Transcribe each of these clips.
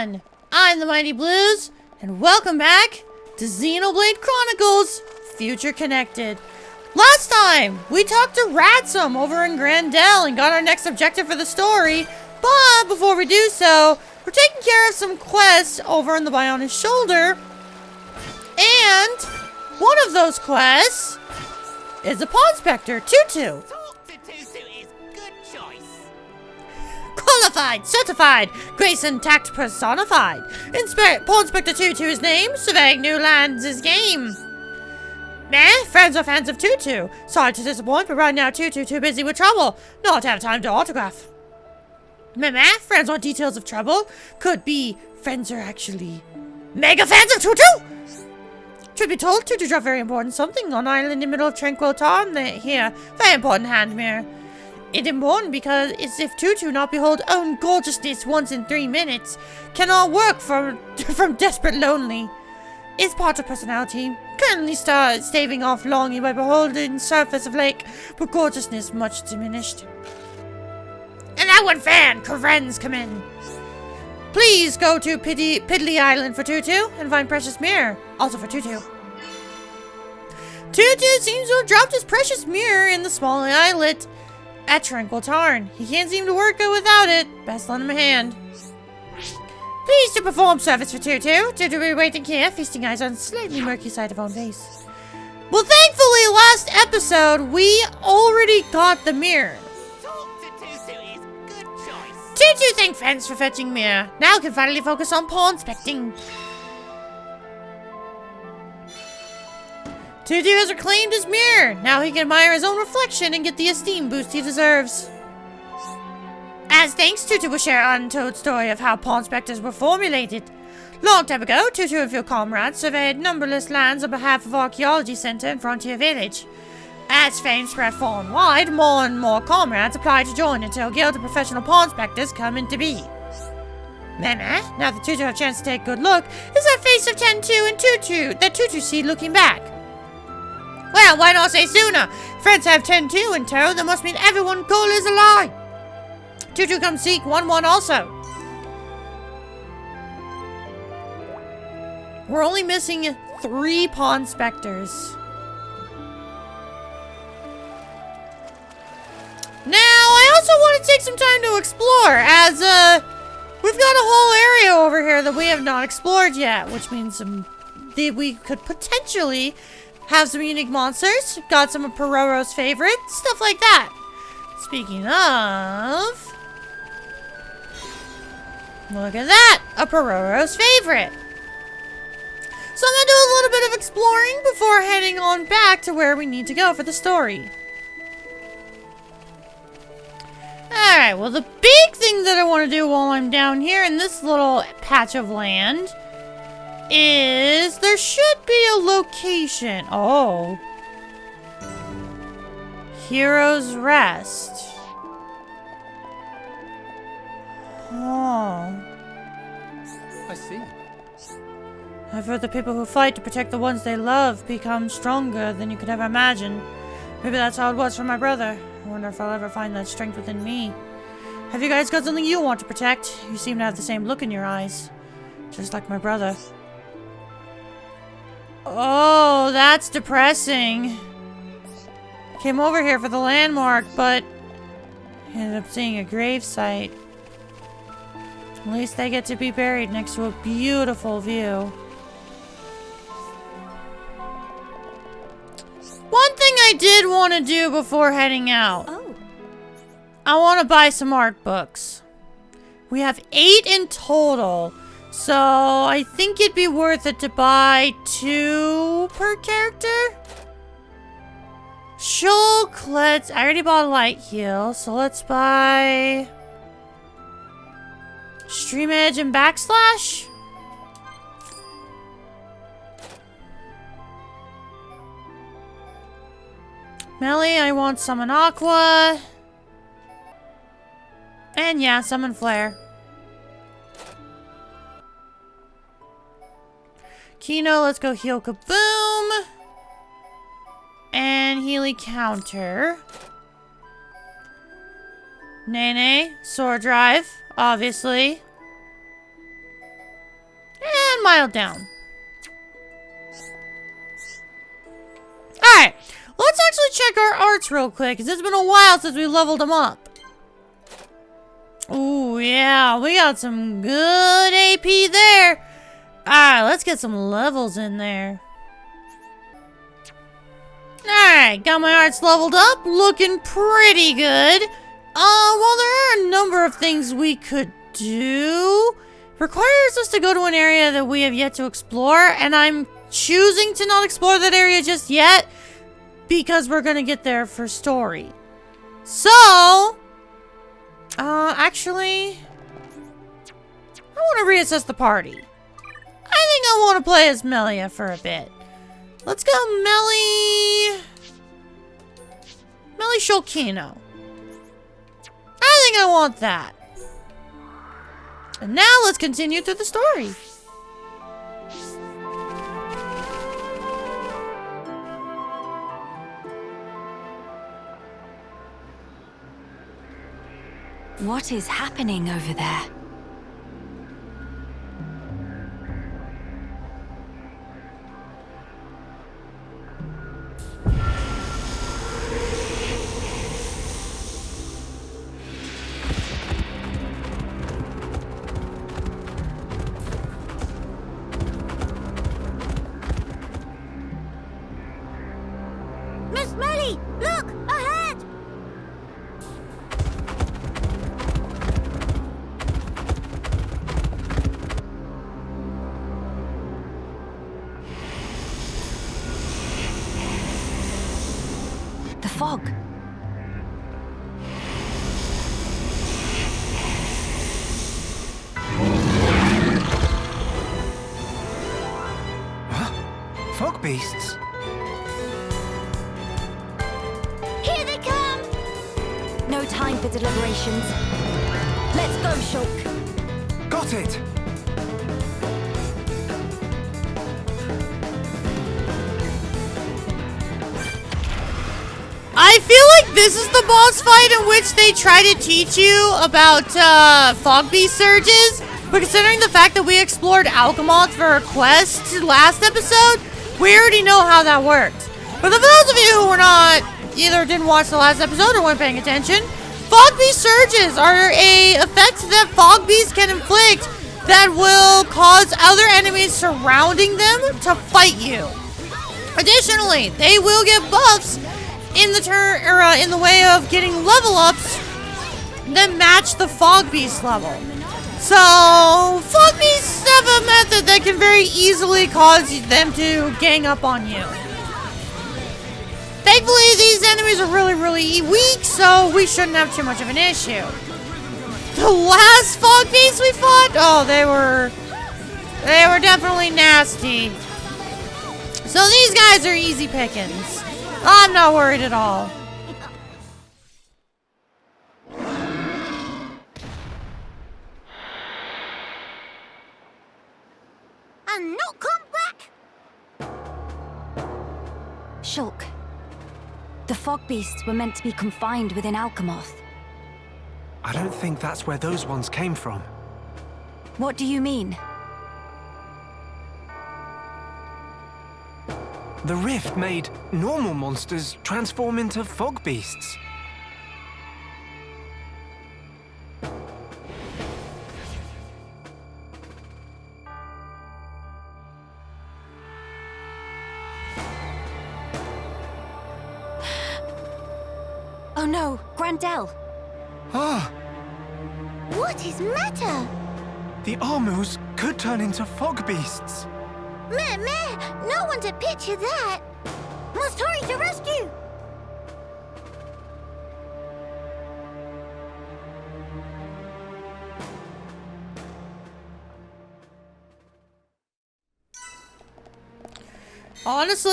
everyone! I'm the Mighty Blues, and welcome back to Xenoblade Chronicles, Future Connected. Last time, we talked to Ransom over in Dell and got our next objective for the story, but before we do so, we're taking care of some quests over in the Bionis Shoulder, and one of those quests is a Pawn Spectre, Tutu. Qualified, certified, grace and tact personified. Pawn Spectre Tutu is named, surveying new lands is game. Friends are fans of Tutu. Sorry to disappoint, but right now Tutu too busy with trouble. Not to have time to autograph. Friends want details of trouble. Could be friends are actually mega fans of Tutu. Truth be told, Tutu dropped very important something on island in the middle of tranquil time here. Very important hand mirror. It's important because it's if Tutu not behold own gorgeousness once in 3 minutes, cannot work from desperate lonely. It's part of personality. Currently staving off longing by beholding surface of lake, but gorgeousness much diminished. And that one fan, Karen's come in. Please go to Piddly Island for Tutu and find precious mirror, also for Tutu. Tutu seems to have dropped his precious mirror in the small islet at Tranquil Tarn. He can't seem to work it without it. Best lend him a hand. Please to perform service for Tutu. Tutu will be waiting here, feasting eyes on slightly murky side of own face. Well, thankfully, last episode, we already got the mirror. Tutu thank friends for fetching mirror. Now can finally focus on pawn specting. Tutu has reclaimed his mirror. Now he can admire his own reflection and get the esteem boost he deserves. As thanks, Tutu will share an untold story of how pawn specters were formulated. Long time ago, Tutu and few comrades surveyed numberless lands on behalf of Archaeology Center and Frontier Village. As fame spread far and wide, more and more comrades applied to join until a guild of professional pawn specters come into being. Now that Tutu had a chance to take a good look, is that face of 10-2 and Tutu that Tutu see looking back. Well, why not say sooner? Friends have 10-2 in tow, that must mean everyone call is a lie. Tutu come seek 1-1 also. We're only missing 3 pawn specters. Now, I also want to take some time to explore, as we've got a whole area over here that we have not explored yet, which means we could potentially have some unique monsters. Got some of Peril's favorites, stuff like that. Speaking of, look at that, a Peril's favorite. So I'm gonna do a little bit of exploring before heading on back to where we need to go for the story. Alright, well, the big thing that I want to do while I'm down here in this little patch of land is there should be a location. Oh. Hero's Rest. Oh. I see. I've heard the people who fight to protect the ones they love become stronger than you could ever imagine. Maybe that's how it was for my brother. I wonder if I'll ever find that strength within me. Have you guys got something you want to protect? You seem to have the same look in your eyes. Just like my brother. Oh, that's depressing. Came over here for the landmark, but ended up seeing a gravesite. At least they get to be buried next to a beautiful view. One thing I did want to do before heading out. Oh. I want to buy some art books. We have 8 in total. So I think it'd be worth it to buy 2 per character. Shulk, I already bought a light heal. So let's buy Stream Edge and Backslash. Melee, I want Summon Aqua. And yeah, Summon Flare. Kino, let's go heal Kaboom. And Healy Counter. Nene, Sword Drive, obviously. mile down. Alright, let's actually check our arts real quick, because it's been a while since we leveled them up. Ooh, yeah, we got some good AP there. Alright, let's get some levels in there. Alright, got my arts leveled up, looking pretty good. Well, there are a number of things we could do. Requires us to go to an area that we have yet to explore, and I'm choosing to not explore that area just yet because we're gonna get there for story. So, actually, I want to reassess the party. I think I want to play as Melia for a bit. Let's go Melia Shoulder Kino. I think I want that. And now let's continue through the story. What is happening over there? Miss Melly, look! Ahead! The fog. Huh? Fogbeasts? Here they come! No time for deliberations. Let's go, Shulk. Got it! I feel like this is the boss fight in which they try to teach you about Fogbeast surges, but considering the fact that we explored Alchemoth for a quest last episode, we already know how that works. But for those of you who were not, either didn't watch the last episode or weren't paying attention, Fogbeast surges are a effect that Fogbeast can inflict that will cause other enemies surrounding them to fight you. Additionally, they will get buffs in the way of getting level ups that match the Fogbeast level. So, Fogbeasts have a method that can very easily cause them to gang up on you. Thankfully, these enemies are really weak, so we shouldn't have too much of an issue. The last Fogbeasts we fought, oh, they were definitely nasty. So these guys are easy pickings. I'm not worried at all. And not come back! Shulk. The Fogbeasts were meant to be confined within Alchemoth. I don't think that's where those ones came from. What do you mean? The rift made normal monsters transform into Fogbeasts. Oh no, Grandad. Ah, What is matter? the Armus could turn into Fogbeasts. Meh, no one to picture that. Must hurry to rescue. Honestly,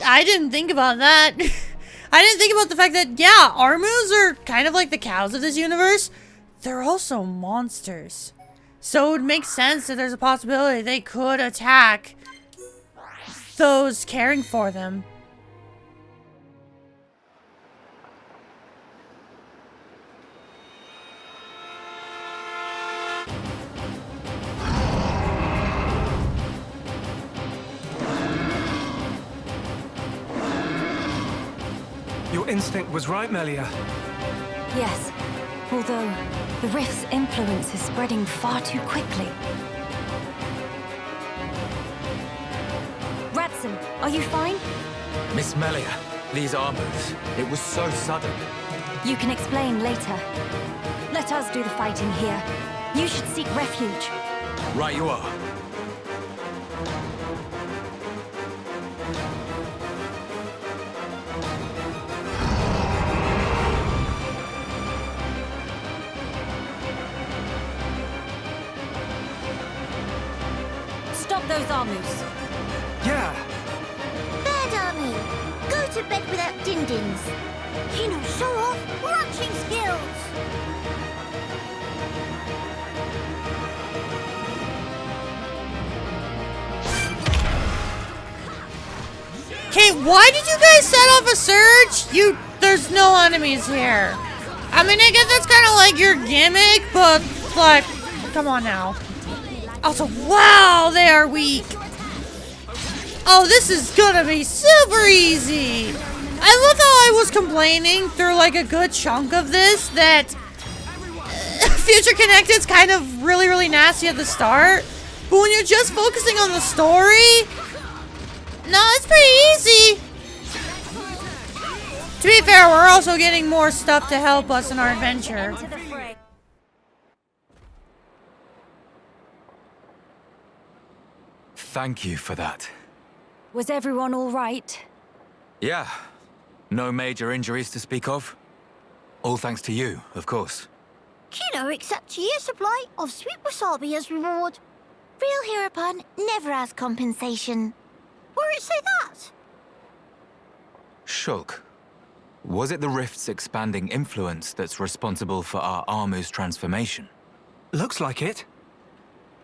I didn't think about that. I didn't think about the fact that, yeah, Armus are kind of like the cows of this universe. They're also monsters. So it would make sense that there's a possibility they could attack those caring for them. Your instinct was right, Melia. Yes, although the rift's influence is spreading far too quickly. Ratson, are you fine? Miss Melia, these Armus, it was so sudden. You can explain later. Let us do the fighting here. You should seek refuge. Right you are. Stop those Armus. Yeah. Bad army. Go to bed without din-dins. Kino, show off ranching skills. Okay, why did you guys set off a surge? There's no enemies here. I mean, I guess that's kind of like your gimmick, but like, come on now. Also, wow, they are weak. Oh, this is gonna be super easy. I love how I was complaining through like a good chunk of this that Future Connected's kind of really nasty at the start, but when you're just focusing on the story, no, it's pretty easy. To be fair, we're also getting more stuff to help us in our adventure. Thank you for that. Was everyone all right? Yeah. No major injuries to speak of. All thanks to you, of course. Kino accepts a year's supply of sweet wasabi as reward. Real hero pun never has compensation. Where it say that? Shulk, was it the rift's expanding influence that's responsible for our Armu's transformation? Looks like it.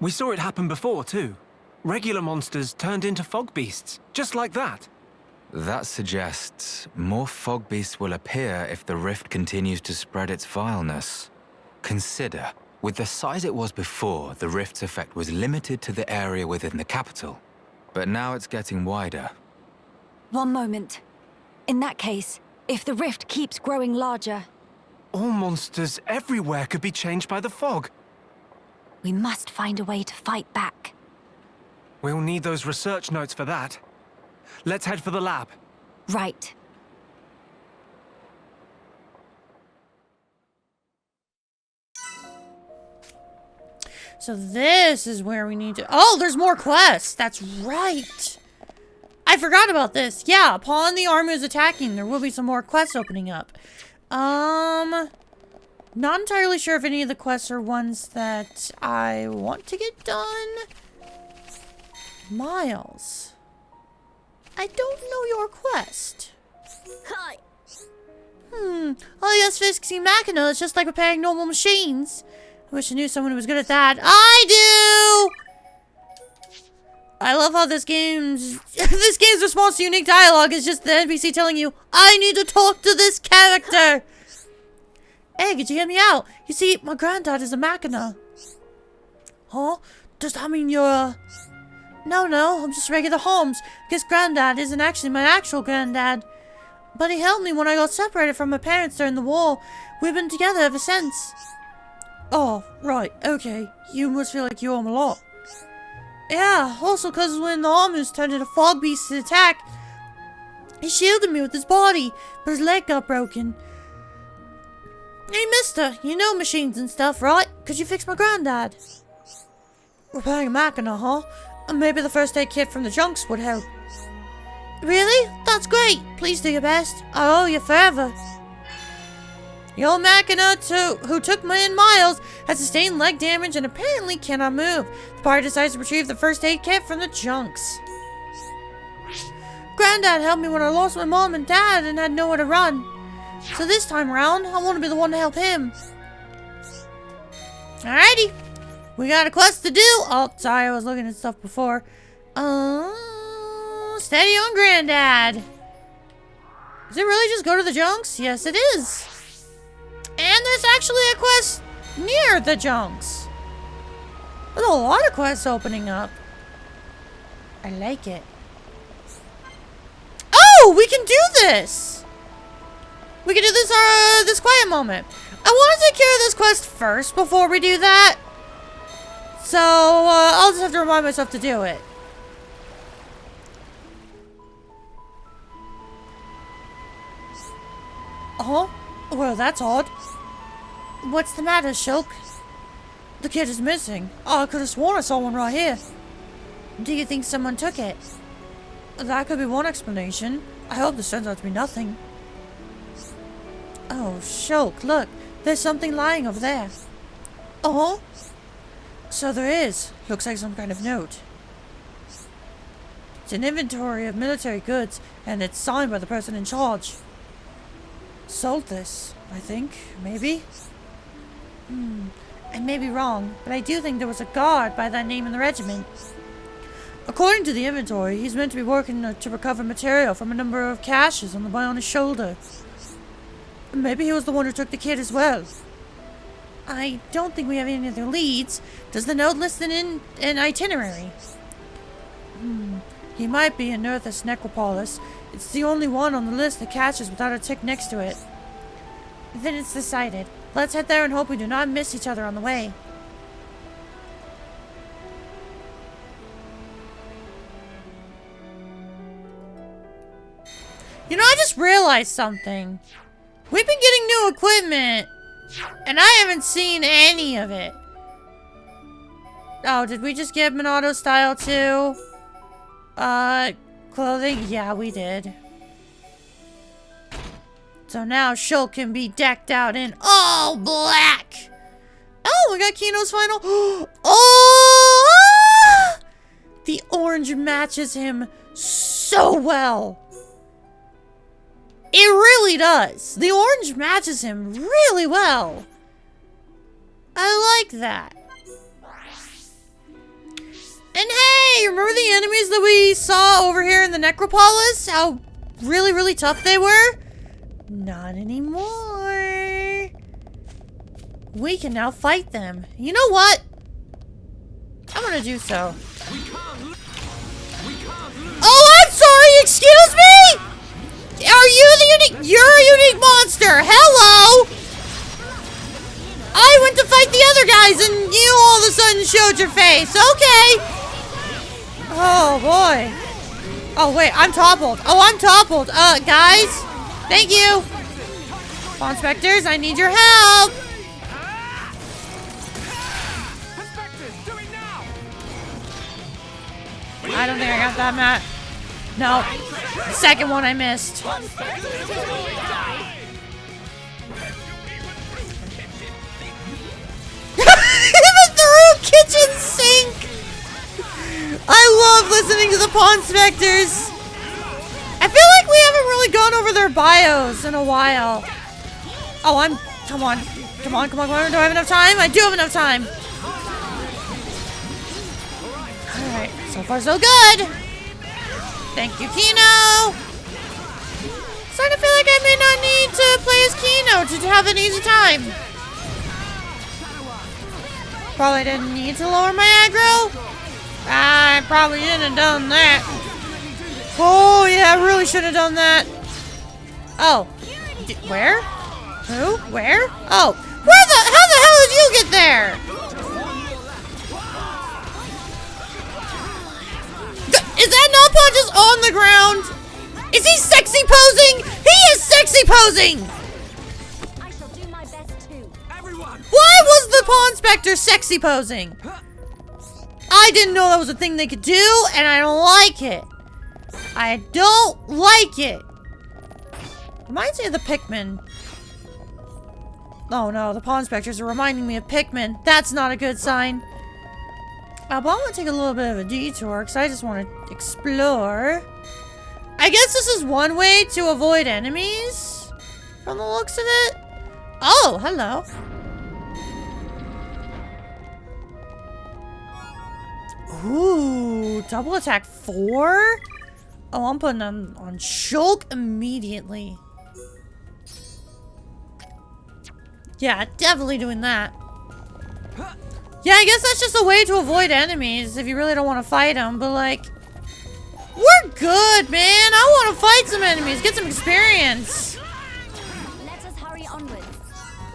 We saw it happen before, too. Regular monsters turned into Fogbeasts, just like that. That suggests more Fogbeasts will appear if the rift continues to spread its vileness. Consider, with the size it was before, the rift's effect was limited to the area within the capital. But now it's getting wider. One moment. In that case, if the rift keeps growing larger, All monsters everywhere could be changed by the fog. we must find a way to fight back. We'll need those research notes for that. Let's head for the lab. Right. So this is where we need to... Oh, there's more quests. That's right. I forgot about this. Yeah, upon the Armus attacking, there will be some more quests opening up. Not entirely sure if any of the quests are ones that I want to get done. Miles. I don't know your quest. Hi. Oh yes, fixing machina is just like repairing normal machines. I wish I knew someone who was good at that. I do! I love how this game's response to unique dialogue is just the NPC telling you, I need to talk to this character. Hey, could you hear me out? You see, my granddad is a machina. Huh? Does that mean you're No, I'm just regular Holmes. Because Grandad isn't actually my actual granddad. But he helped me when I got separated from my parents during the war. We've been together ever since. Oh, right, okay. You must feel like you owe him a lot. Yeah, also because when the Armus turned into Fogbeasts to attack, he shielded me with his body, but his leg got broken. Hey, mister, you know machines and stuff, right? Could you fix my granddad? Repairing a machina, huh? Maybe the first aid kit from the junks would help. Really? That's great. Please do your best. I owe you forever. The old machina who took me and Miles has sustained leg damage and apparently cannot move. The party decides to retrieve the first aid kit from the junks. Grandad helped me when I lost my mom and dad and had nowhere to run. So this time around, I want to be the one to help him. Alrighty. We got a quest to do. Oh, sorry, I was looking at stuff before. Steady on Grandad. Does it really just go to the junks? Yes, it is. And there's actually a quest near the junks. There's a lot of quests opening up. I like it. Oh, we can do this. We can do this quiet moment. I want to take care of this quest first before we do that. So, I'll just have to remind myself to do it. Oh, well, that's odd. What's the matter, Shulk? The kid is missing. Oh, I could have sworn I saw one right here. Do you think someone took it? That could be one explanation. I hope this turns out to be nothing. Oh, Shulk, look. There's something lying over there. Oh? So there is. Looks like some kind of note. It's an inventory of military goods, and it's signed by the person in charge. Sold this, I think. Maybe? I may be wrong, but I do think there was a guard by that name in the regiment. According to the inventory, he's meant to be working to recover material from a number of caches on the Bionis Shoulder. Maybe he was the one who took the kid as well. I don't think we have any other leads. Does the note list an itinerary? He might be in Nerthus Necropolis. It's the only one on the list that catches without a tick next to it. Then it's decided. Let's head there and hope we do not miss each other on the way. You know, I just realized something. We've been getting new equipment, and I haven't seen any of it. Oh, did we just get Monado style too? Clothing? Yeah, we did. So now Shulk can be decked out in all black. Oh, we got Kino's final. Oh! The orange matches him so well. It really does. The orange matches him really well. I like that. And hey, remember the enemies that we saw over here in the Necropolis? How really, really tough they were? Not anymore. We can now fight them. You know what? I'm gonna do so. Oh, I'm sorry, excuse me? Are you the unique? You're a unique monster. Hello. I went to fight the other guys and you all of a sudden showed your face. Okay. Oh, boy. Oh, wait, I'm toppled. Oh, I'm toppled. Guys, thank you. Pawn Specters, I need your help. I don't think I got that, Matt. No. The second one I missed. Even through kitchen sink. I love listening to the Pawn Specters. I feel like we haven't really gone over their bios in a while. Oh, come on. Come on. Do I have enough time? I do have enough time. Alright, so far so good. Thank you, Kino. Starting to feel like I may not need to play as Kino to have an easy time. Probably didn't need to lower my aggro. I probably shouldn't have done that. Oh, yeah, I really should have done that. Oh. Where? Who? Where? Oh. How the hell did you get there? Is that Nopon just on the ground? Is he sexy posing? He is sexy posing! I shall do my best too. Everyone! Why was the Pawn Spectre sexy posing? I didn't know that was a thing they could do, and I don't like it. I don't like it. Reminds me of the Pikmin. Oh no, the Pawn Spectres are reminding me of Pikmin. That's not a good sign. But I'm going to take a little bit of a detour because I just want to explore. I guess this is one way to avoid enemies from the looks of it. Oh, hello. Ooh, double attack 4? Oh, I'm putting on Shulk immediately. Yeah, definitely doing that. Yeah, I guess that's just a way to avoid enemies if you really don't want to fight them, but like, we're good, man. I want to fight some enemies, get some experience.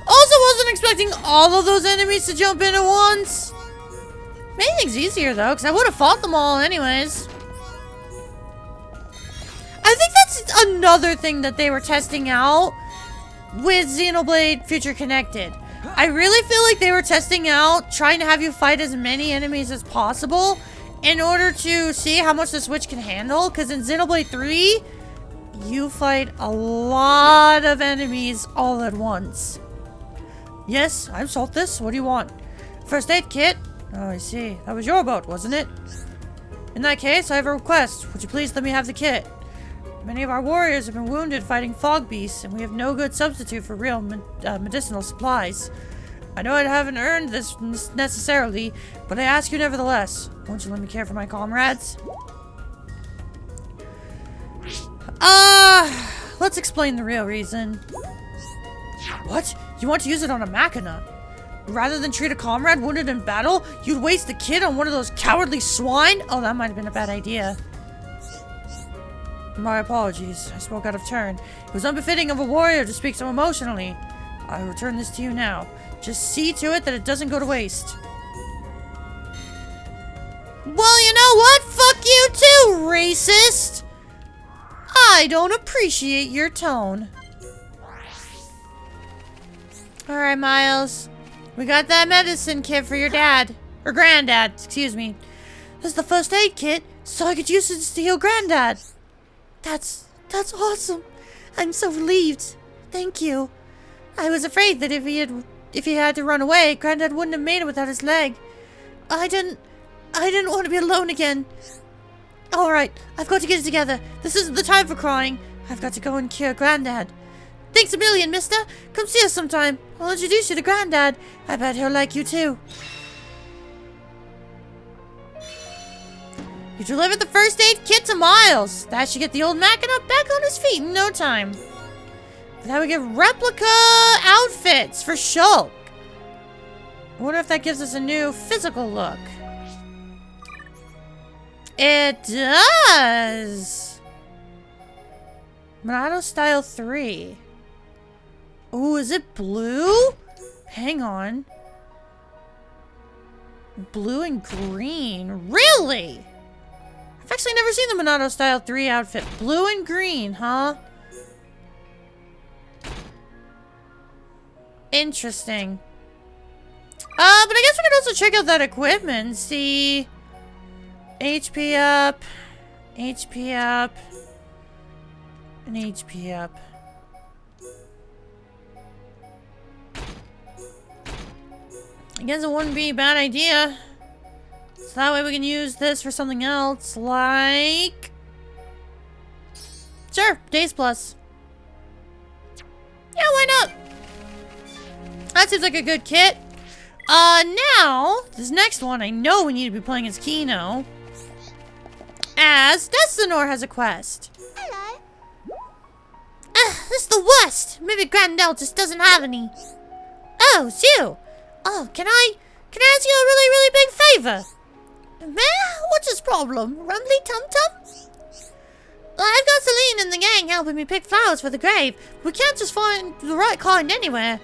Also wasn't expecting all of those enemies to jump in at once. Made things easier though, because I would have fought them all anyways. I think that's another thing that they were testing out with Xenoblade Future Connected. I really feel like they were testing out trying to have you fight as many enemies as possible in order to see how much the Switch can handle, because in Xenoblade 3, you fight a lot of enemies all at once. Yes, I'm Saltus. What do you want? First aid kit? Oh, I see. That was your boat, wasn't it? In that case, I have a request. Would you please let me have the kit? Many of our warriors have been wounded fighting Fogbeasts, and we have no good substitute for real medicinal supplies. I know I haven't earned this necessarily, but I ask you nevertheless. Won't you let me care for my comrades? Let's explain the real reason. What? You want to use it on a Machina? Rather than treat a comrade wounded in battle, you'd waste the kit on one of those cowardly swine? Oh, that might have been a bad idea. My apologies. I spoke out of turn. It was unbefitting of a warrior to speak so emotionally. I return this to you now. Just see to it that it doesn't go to waste. Well, you know what? Fuck you too, racist! I don't appreciate your tone. Alright, Miles. We got that medicine kit for your dad. Or Grandad, excuse me. This is the first aid kit, so I could use it to heal Grandad. That's awesome. I'm so relieved. Thank you. I was afraid that if he had to run away, Grandad wouldn't have made it without his leg. I didn't want to be alone again. Alright, I've got to get it together. This isn't the time for crying. I've got to go and cure Grandad. Thanks a million, mister. Come see us sometime. I'll introduce you to Grandad. I bet he'll like you too. You delivered the first aid kit to Miles. That should get the old Machina back on his feet in no time. Now we get replica outfits for Shulk. I wonder if that gives us a new physical look. It does. Monado Style 3. Ooh, is it blue? Hang on. Blue and green. Really? I've actually never seen the Monado Style 3 outfit. Blue and green, huh? Interesting. But I guess we could also check out that equipment and see... HP up, and HP up. I guess it wouldn't be a bad idea. So that way we can use this for something else, like... Sure, Days Plus. Yeah, why not? That seems like a good kit. Now, this next one, I know we need to be playing as Kino. As Destinor has a quest. Hello. This is the worst. Maybe Grandad just doesn't have any. Oh, it's you. Oh, can I ask you a really, really big favor? What's his problem? Rumbly tum-tum? I've got Celine and the gang helping me pick flowers for the grave. We can't just find the right kind anywhere.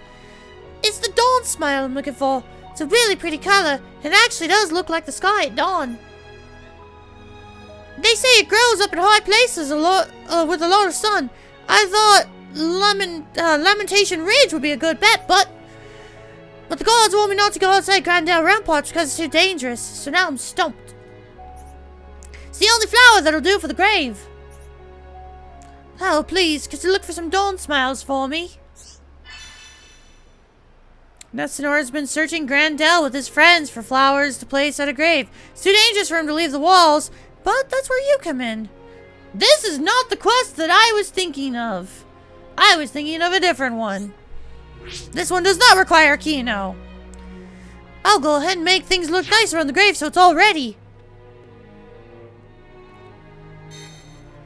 It's the dawn smile I'm looking for. It's a really pretty color. It actually does look like the sky at dawn. They say it grows up in high places with a lot of sun. I thought Lamentation Ridge would be a good bet, but the gods want me not to go outside Grandad Ramparts because it's too dangerous, so now I'm stumped. It's the only flower that'll do for the grave. Oh, please, could you look for some dawn smiles for me? Destinor has been searching Grandad with his friends for flowers to place at a grave. It's too dangerous for him to leave the walls, but that's where you come in. This is not the quest that I was thinking of. I was thinking of a different one. This one does not require Kino. I'll go ahead and make things look nicer on the grave so it's all ready.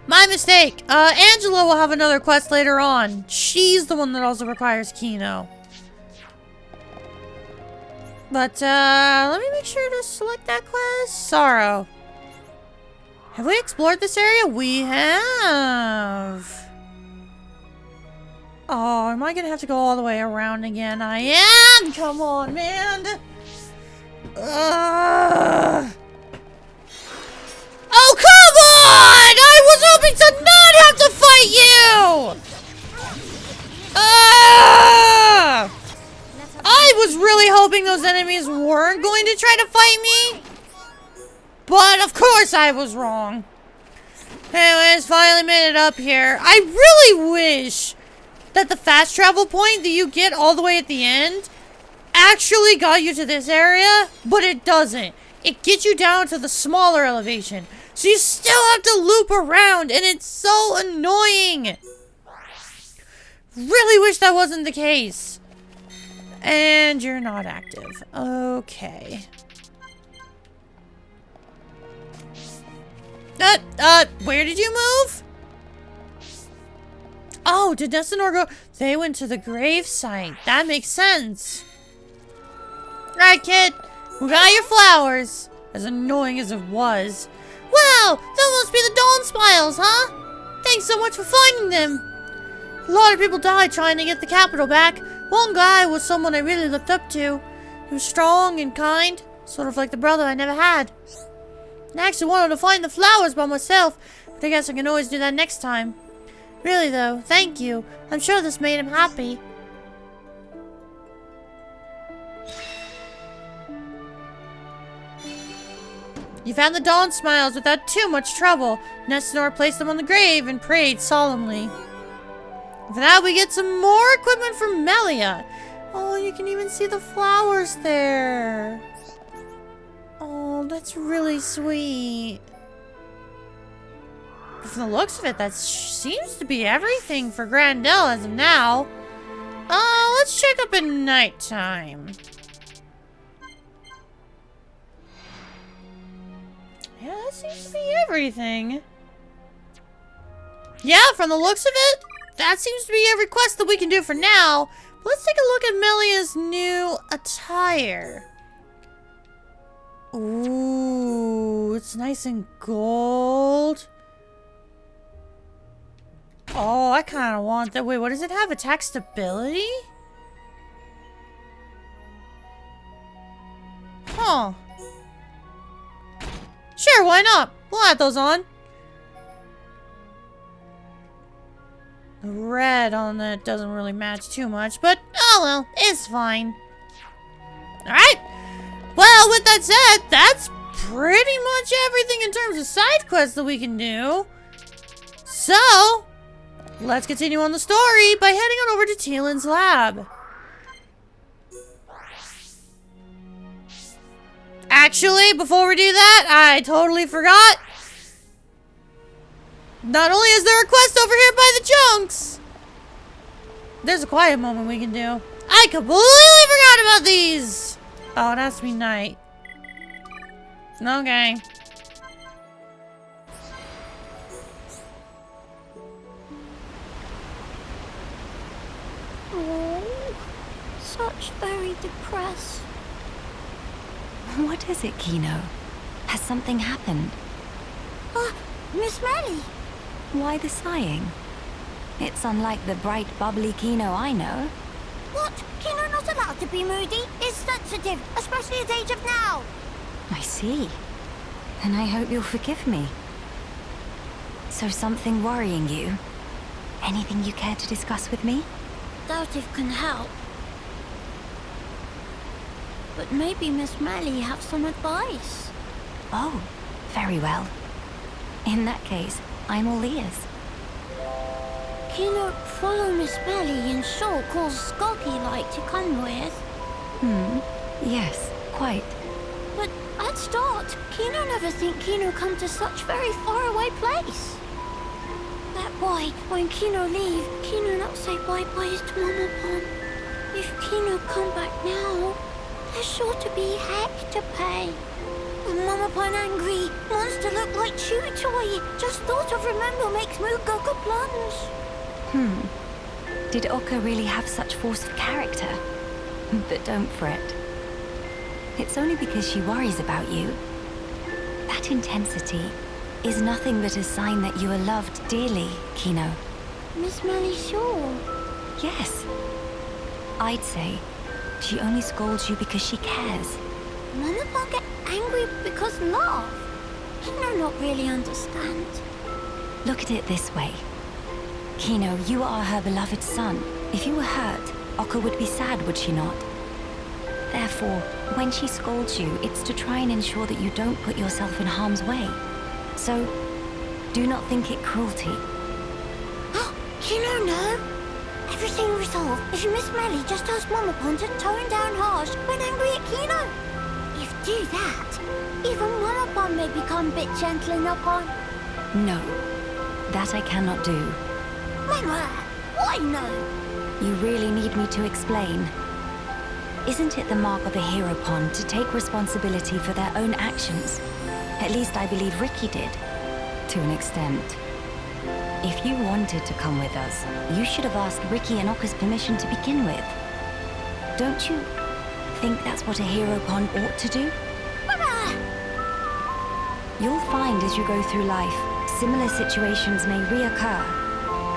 My mistake. Angela will have another quest later on. She's the one that also requires Kino. But, let me make sure to select that quest. Sorrow. Have we explored this area? We have. Oh, am I gonna have to go all the way around again? I am! Come on, man! Oh, come on! I was hoping to not have to fight you! I was really hoping those enemies weren't going to try to fight me. But of course I was wrong. Anyways, finally made it up here. I really wish that the fast travel point that you get all the way at the end actually got you to this area, but it doesn't. It gets you down to the smaller elevation. So you still have to loop around, and it's so annoying. Really wish that wasn't the case. And you're not active. Okay. Where did you move? Oh, did Nestinor go? They went to the grave site. That makes sense. Right, kid. We got your flowers. As annoying as it was. Wow, that must be the Dawn Smiles, huh? Thanks so much for finding them. A lot of people died trying to get the capital back. One guy was someone I really looked up to. He was strong and kind, sort of like the brother I never had. I actually wanted to find the flowers by myself, but I guess I can always do that next time. Really though, thank you. I'm sure this made him happy. You found the Dawn Smiles without too much trouble. Nestinor placed them on the grave and prayed solemnly. For that, we get some more equipment from Melia. Oh, you can even see the flowers there. Oh, that's really sweet. From the looks of it, that seems to be everything for Grandad as of now. Let's check up at nighttime. Yeah, that seems to be everything. Yeah, from the looks of it, that seems to be every quest that we can do for now. But let's take a look at Melia's new attire. Ooh, it's nice and gold. Oh, I kind of want that. Wait, what does it have? Attack stability? Huh. Sure, why not? We'll add those on. The red on that doesn't really match too much, but oh well, it's fine. Alright. Well, with that said, that's pretty much everything in terms of side quests that we can do. So, let's continue on the story by heading on over to Teelan's lab. Actually, before we do that, I totally forgot. Not only is there a quest over here by the chunks, there's a quiet moment we can do. I completely forgot about these. Oh, it has to be night. Okay. Oh, such very depressed. What is it, Kino? Has something happened? Miss Melly. Why the sighing? It's unlike the bright, bubbly Kino I know. What? Kino not allowed to be moody? It's sensitive, especially at age of now. I see. Then I hope you'll forgive me. So something worrying you? Anything you care to discuss with me? Doubt if can help. But maybe Miss Melly have some advice. Oh, very well. In that case, I'm all ears. Kino follow Miss Melly and Shaw calls Skulky like to come with. Yes, quite. But at start, Kino never think Kino come to such very far away place. That why, when Kino leave, Kino not say bye-bye to Mama Pon. If Kino come back now, there's sure to be heck to pay. When Mama Pon angry, monster look like chew toy. Just thought of remember makes mood go plunge. Did Oka really have such force of character? But don't fret. It's only because she worries about you. That intensity is nothing but a sign that you are loved dearly, Kino. Miss Melly sure. Yes. I'd say she only scolds you because she cares. Mama can't get angry because love. Kino not really understand. Look at it this way. Kino, you are her beloved son. If you were hurt, Oka would be sad, would she not? Therefore, when she scolds you, it's to try and ensure that you don't put yourself in harm's way. So, do not think it cruelty. Kino, no. Everything resolved. If Miss Melly just tells Mama Pond to tone down harsh when angry at Kino. If do that, even Mama Pond may become a bit gentling upon. No, that I cannot do. Mama, why no? You really need me to explain. Isn't it the mark of a hero pond to take responsibility for their own actions? At least I believe WIKI did, to an extent. If you wanted to come with us, you should have asked WIKI and Oka's permission to begin with. Don't you think that's what a hero pond ought to do? Mama! You'll find as you go through life, similar situations may reoccur.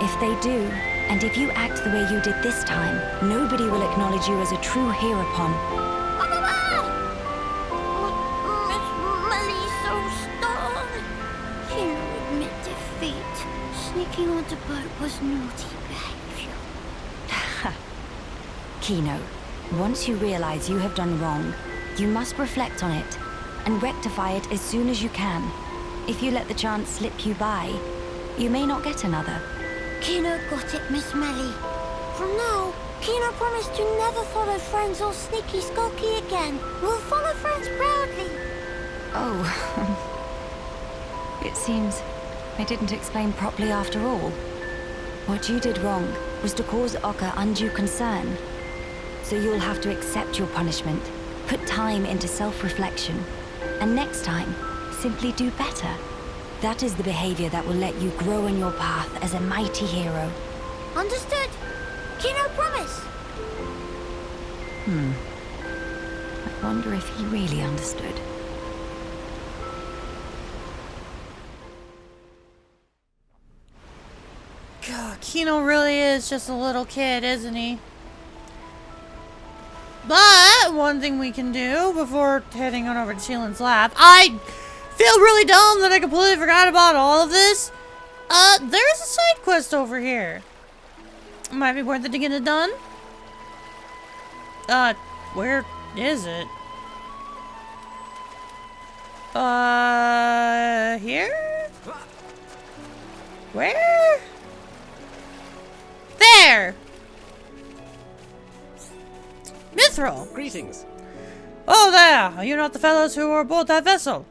If they do, and if you act the way you did this time, nobody will acknowledge you as a true hero pond. Mama! Miss Melly's so stern. Kino admit defeat. Sneaking on the boat was naughty behavior. Kino, once you realize you have done wrong, you must reflect on it and rectify it as soon as you can. If you let the chance slip you by, you may not get another. Kino got it, Miss Melly. From now, Kino promised to never follow friends or sneaky skulky again. We'll follow friends proudly. Oh. It seems I didn't explain properly after all. What you did wrong was to cause Oka undue concern. So you'll have to accept your punishment, put time into self-reflection, and next time, simply do better. That is the behavior that will let you grow in your path as a mighty hero. Understood. Kino promise. I wonder if he really understood. God, Kino really is just a little kid, isn't he? But one thing we can do before heading on over to Teelan's lab, I feel really dumb that I completely forgot about all of this. There's a side quest over here. Might be worth it to get it done. Where is it? Here? Where? There! Mithril! Greetings. Oh there! Are you not the fellows who were aboard that vessel?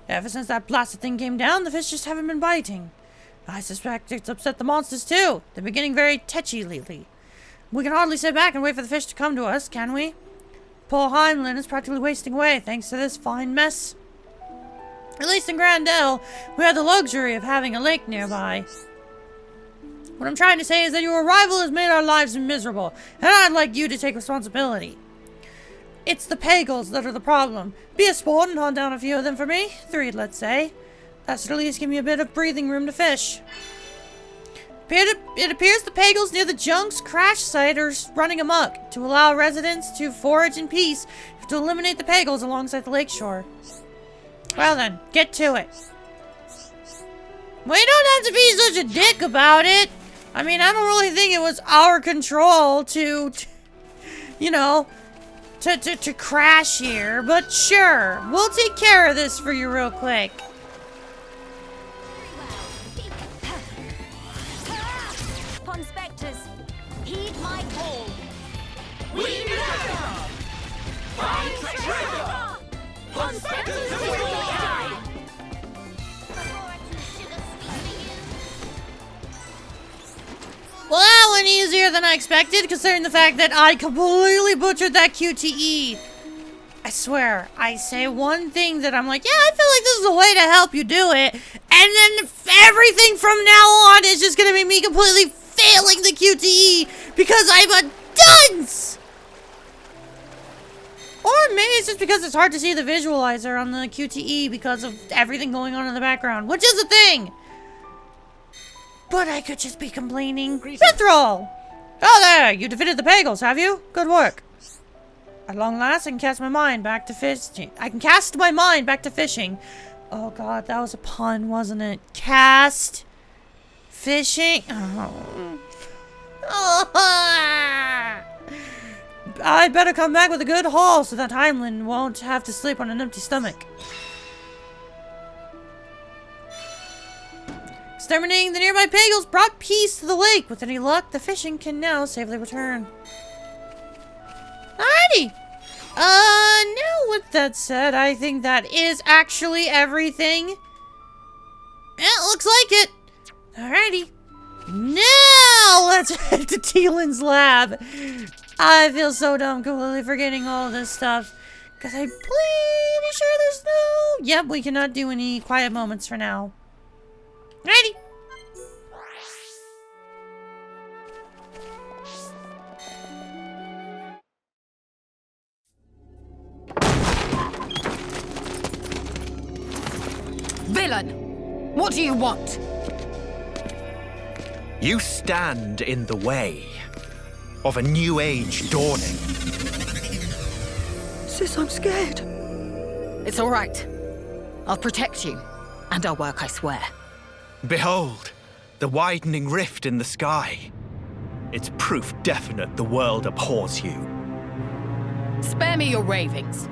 Ever since that blasted thing came down, the fish just haven't been biting. I suspect it's upset the monsters too. They're beginning very tetchy lately. We can hardly sit back and wait for the fish to come to us, can we? Poor Heimlin is practically wasting away thanks to this fine mess. At least in Dell, we had the luxury of having a lake nearby. What I'm trying to say is that your arrival has made our lives miserable, and I'd like you to take responsibility. It's the Pagels that are the problem. Be a sport and hunt down a few of them for me. 3, let's say. That should at least give me a bit of breathing room to fish. It appears the Pagels near the Junk's crash site are running amok. To allow residents to forage in peace, you have to eliminate the Pagels alongside the lakeshore. Well then, get to it. Well, you don't have to be such a dick about it. I mean, I don't really think it was our control to crash here, but sure, we'll take care of this for you real quick. Pond Spectres, heed my call. We never! Find treasure! Pond Spectres will die! Well, that went easier than I expected, considering the fact that I completely butchered that QTE. I swear, I say one thing that I'm like, yeah, I feel like this is a way to help you do it, and then everything from now on is just gonna be me completely failing the QTE because I'm a dunce! Or maybe it's just because it's hard to see the visualizer on the QTE because of everything going on in the background, which is a thing! But I could just be complaining. Mithril! Oh there! You defeated the Pagels, have you? Good work. At long last, I can cast my mind back to fishing. Oh god, that was a pun, wasn't it? Cast... fishing... Oh. I'd better come back with a good haul so that Heimlin won't have to sleep on an empty stomach. Exterminating the nearby Pagels brought peace to the lake. With any luck, the fishing can now safely return. Alrighty. Now with that said, I think that is actually everything. Yeah, looks like it. Alrighty. Now let's head to Teelan's lab. I feel so dumb completely forgetting all this stuff. Because I'm pretty sure there's no... Yep, we cannot do any quiet moments for now. Ready? Villain! What do you want? You stand in the way of a new age dawning. Sis, I'm scared. It's all right. I'll protect you. And I'll work, I swear. Behold, the widening rift in the sky. It's proof definite the world abhors you. Spare me your ravings.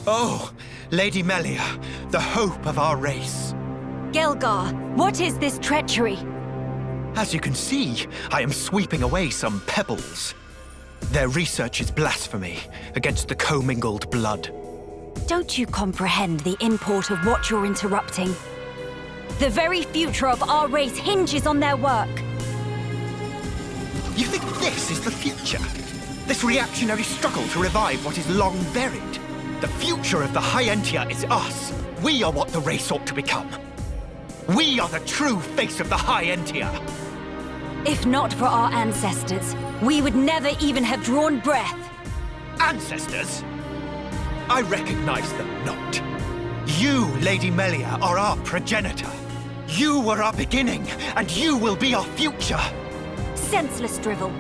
Oh, Lady Melia, the hope of our race. Gael'gar, what is this treachery? As you can see, I am sweeping away some pebbles. Their research is blasphemy against the commingled blood. Don't you comprehend the import of what you're interrupting? The very future of our race hinges on their work. You think this is the future? This reactionary struggle to revive what is long buried? The future of the High Entia is us. We are what the race ought to become. We are the true face of the High Entia. If not for our ancestors, we would never even have drawn breath. Ancestors? I recognize them not. You, Lady Melia, are our progenitor. You were our beginning, and you will be our future. Senseless drivel.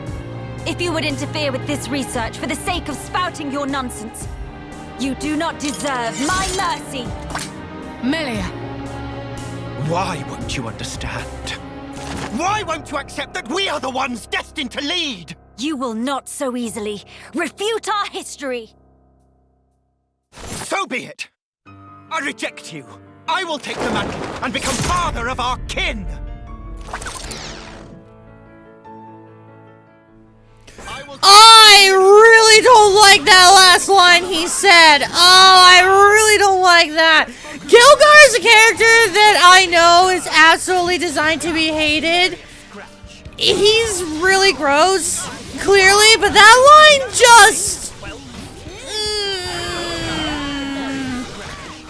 If you would interfere with this research for the sake of spouting your nonsense, you do not deserve my mercy! Melia! Why won't you understand? Why won't you accept that we are the ones destined to lead? You will not so easily refute our history! So be it! I reject you. I will take the mantle and become father of our kin! I really don't like that last line he said. Oh, I really don't like that. Gael'gar is a character that I know is absolutely designed to be hated. He's really gross, clearly, but that line just...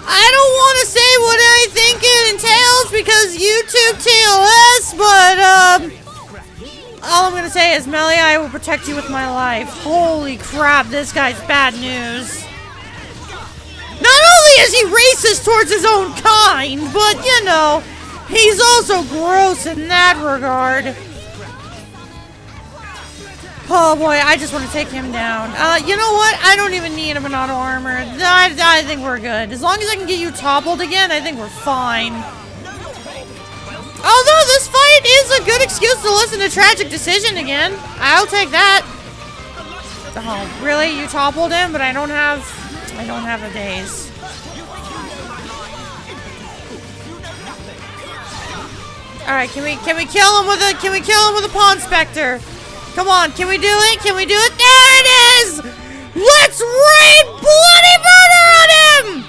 I don't want to say what I think it entails because YouTube TOS, but all I'm gonna say is, Melia, I will protect you with my life. Holy crap, this guy's bad news. Not only is he racist towards his own kind, but, you know, he's also gross in that regard. Oh boy, I just want to take him down. You know what? I don't even need him in auto armor. I think we're good. As long as I can get you toppled again, I think we're fine. Although this fight is a good excuse to listen to Tragic Decision again. I'll take that. Oh, really? You toppled him, but I don't have a daze. All right, can we kill him with a Pawn Spectre? Come on, can we do it? Can we do it? There it is! Let's rain bloody murder on him!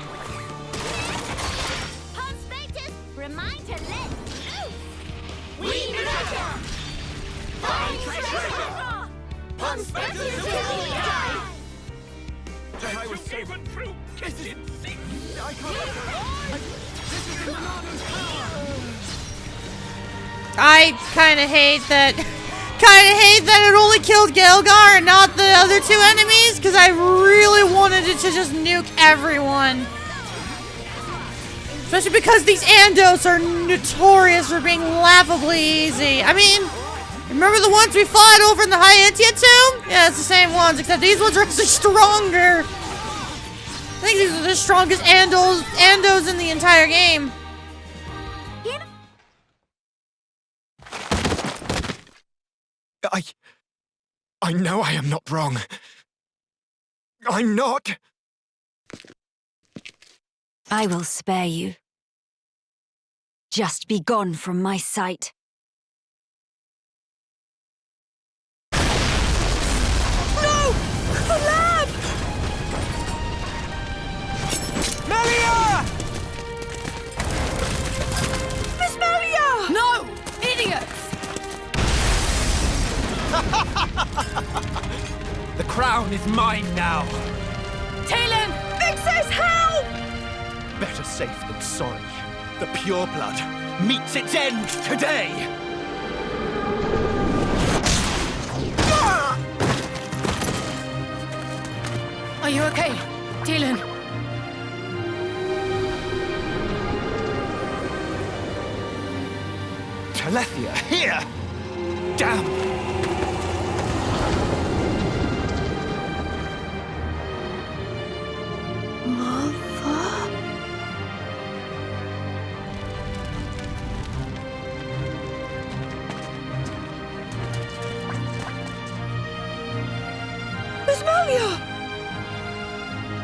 Pawn Spectres, remind to let loose! We never! Find treasure! Pawn Spectres until we die! I was saving through kissing. I can't. This is Milano's power. I kind of hate that it only killed Gael'gar and not the other two enemies, because I really wanted it to just nuke everyone. Especially because these Andos are notorious for being laughably easy. I mean, remember the ones we fought over in the Hyantia tomb? Yeah, it's the same ones, except these ones are actually stronger. I think these are the strongest Andos in the entire game. I know I am not wrong. I'm not. I will spare you. Just be gone from my sight. No! The lab! Melia! Miss Melia! No! Idiots! The crown is mine now. Teelan! Vix's help! Better safe than sorry. The pure blood meets its end today. Are you okay, Teelan? Telethia, here! Damn!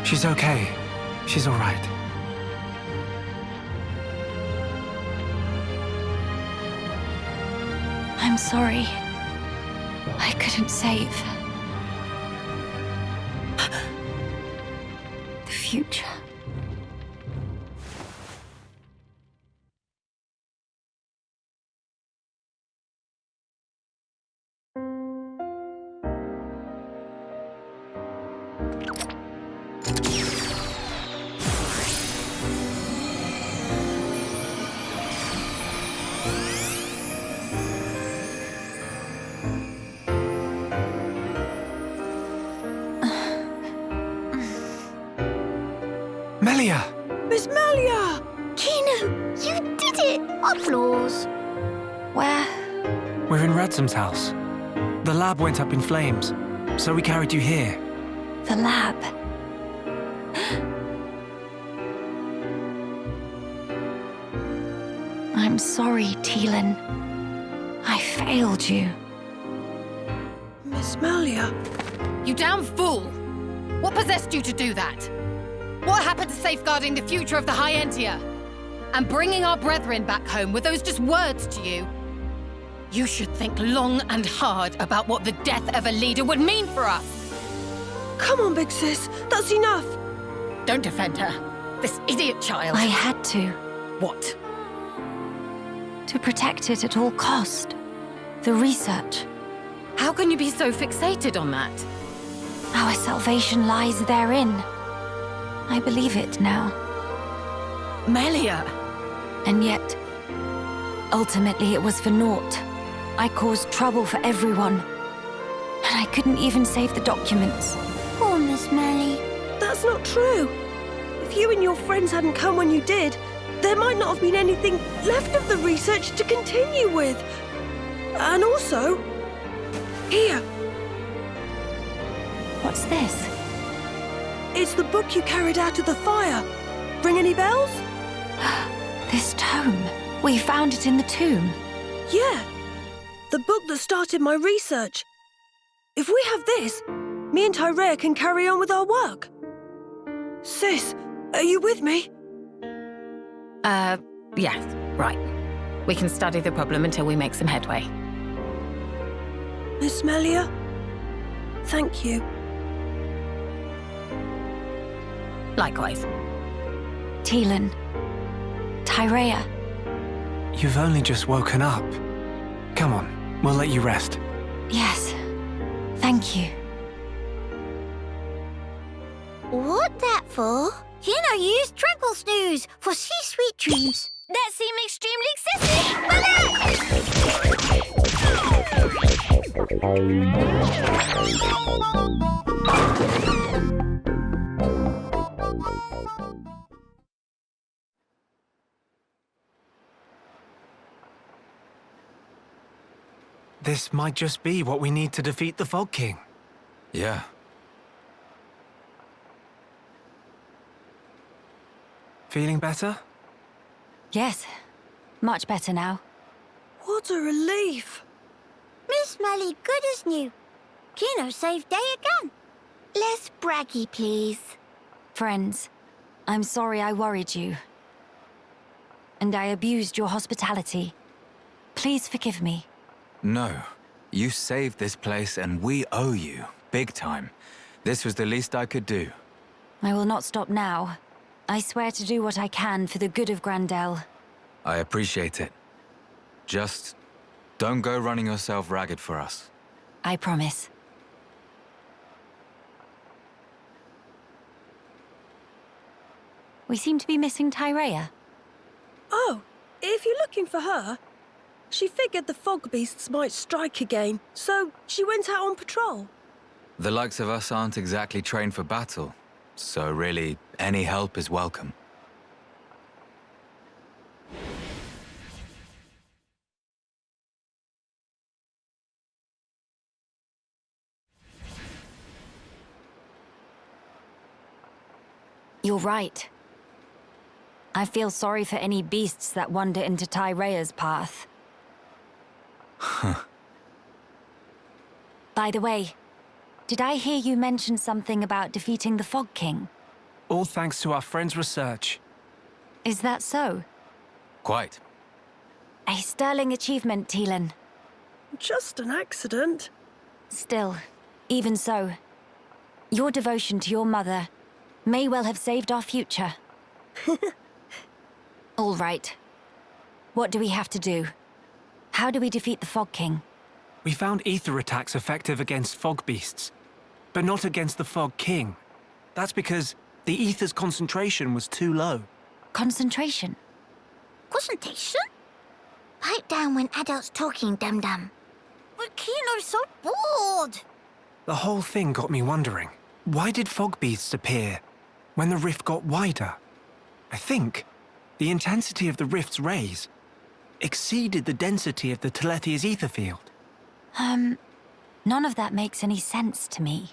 She's okay. She's all right. I'm sorry. I couldn't save. The future. Melia! Miss Melia! Kino, you did it! Applause. Where? We're in Radsom's house. The lab went up in flames, so we carried you here. The lab. I'm sorry, Teelan. I failed you. Miss Melia? You damn fool! What possessed you to do that? What happened to safeguarding the future of the Hyantia? And bringing our brethren back home, were those just words to you? You should think long and hard about what the death of a leader would mean for us! Come on, big sis. That's enough. Don't defend her. This idiot child. I had to. What? To protect it at all cost. The research. How can you be so fixated on that? Our salvation lies therein. I believe it now. Melia! And yet, ultimately it was for naught. I caused trouble for everyone. And I couldn't even save the documents. Poor Miss Melly. That's not true. If you and your friends hadn't come when you did, there might not have been anything left of the research to continue with. And also, here. What's this? It's the book you carried out of the fire. Ring any bells? This tome. We found it in the tomb. Yeah. The book that started my research. If we have this, me and Tyrea can carry on with our work. Sis, are you with me? Yes, right. We can study the problem until we make some headway. Miss Melia, thank you. Likewise. Teelan. Tyrea. You've only just woken up. Come on, we'll let you rest. Yes. Thank you. What that for? Kino used tranquil snooze for sweet dreams. That seemed extremely excessive, but look! This might just be what we need to defeat the Fog King. Yeah. Feeling better? Yes, much better now. What a relief. Miss Melly, good as new. Kino saved day again. Less braggy, please. Friends, I'm sorry I worried you. And I abused your hospitality. Please forgive me. No. You saved this place and we owe you. Big time. This was the least I could do. I will not stop now. I swear to do what I can for the good of Grandel. I appreciate it. Just don't go running yourself ragged for us. I promise. We seem to be missing Tyrea. Oh, if you're looking for her, she figured the Fogbeasts might strike again, so she went out on patrol. The likes of us aren't exactly trained for battle, so really, any help is welcome. You're right. I feel sorry for any beasts that wander into Tyrea's path. By the way, did I hear you mention something about defeating the Fog King? All thanks to our friend's research. Is that so? Quite. A sterling achievement, Teelan. Just an accident. Still, even so, your devotion to your mother may well have saved our future. All right. What do we have to do? How do we defeat the Fog King? We found ether attacks effective against Fogbeasts, but not against the Fog King. That's because the ether's concentration was too low. Concentration? Concentration? Pipe down when adults talking, dum-dum. But Kino's so bored. The whole thing got me wondering, why did Fogbeasts appear when the rift got wider? I think the intensity of the rift's rays exceeded the density of the Telethia's ether field. None of that makes any sense to me.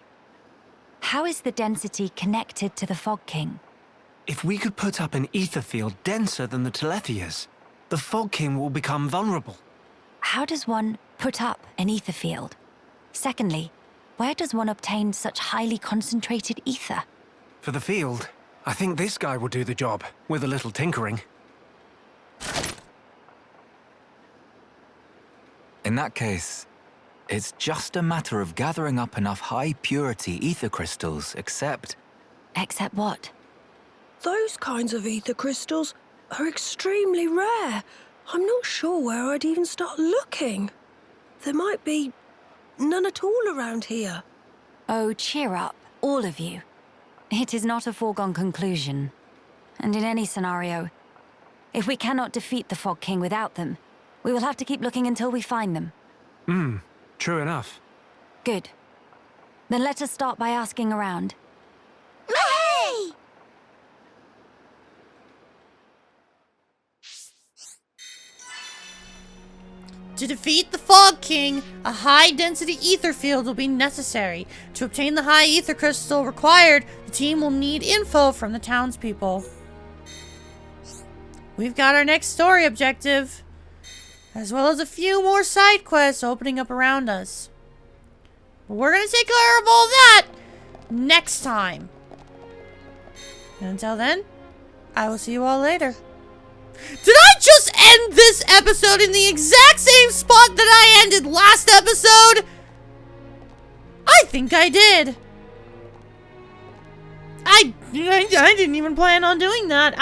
How is the density connected to the Fog King? If we could put up an ether field denser than the Telethia's, the Fog King will become vulnerable. How does one put up an ether field? Secondly, where does one obtain such highly concentrated ether? For the field, I think this guy will do the job, with a little tinkering. In that case, it's just a matter of gathering up enough high-purity ether crystals, except... Except what? Those kinds of ether crystals are extremely rare. I'm not sure where I'd even start looking. There might be none at all around here. Oh, cheer up, all of you. It is not a foregone conclusion. And in any scenario, if we cannot defeat the Fog King without them, we will have to keep looking until we find them. True enough. Good. Then let us start by asking around. Hey! To defeat the Fog King, a high-density ether field will be necessary. To obtain the high ether crystal required, the team will need info from the townspeople. We've got our next story objective, as well as a few more side quests opening up around us. But we're gonna take care of all that next time. And until then, I will see you all later. Did I just end this episode in the exact same spot that I ended last episode? I think I did. I didn't even plan on doing that.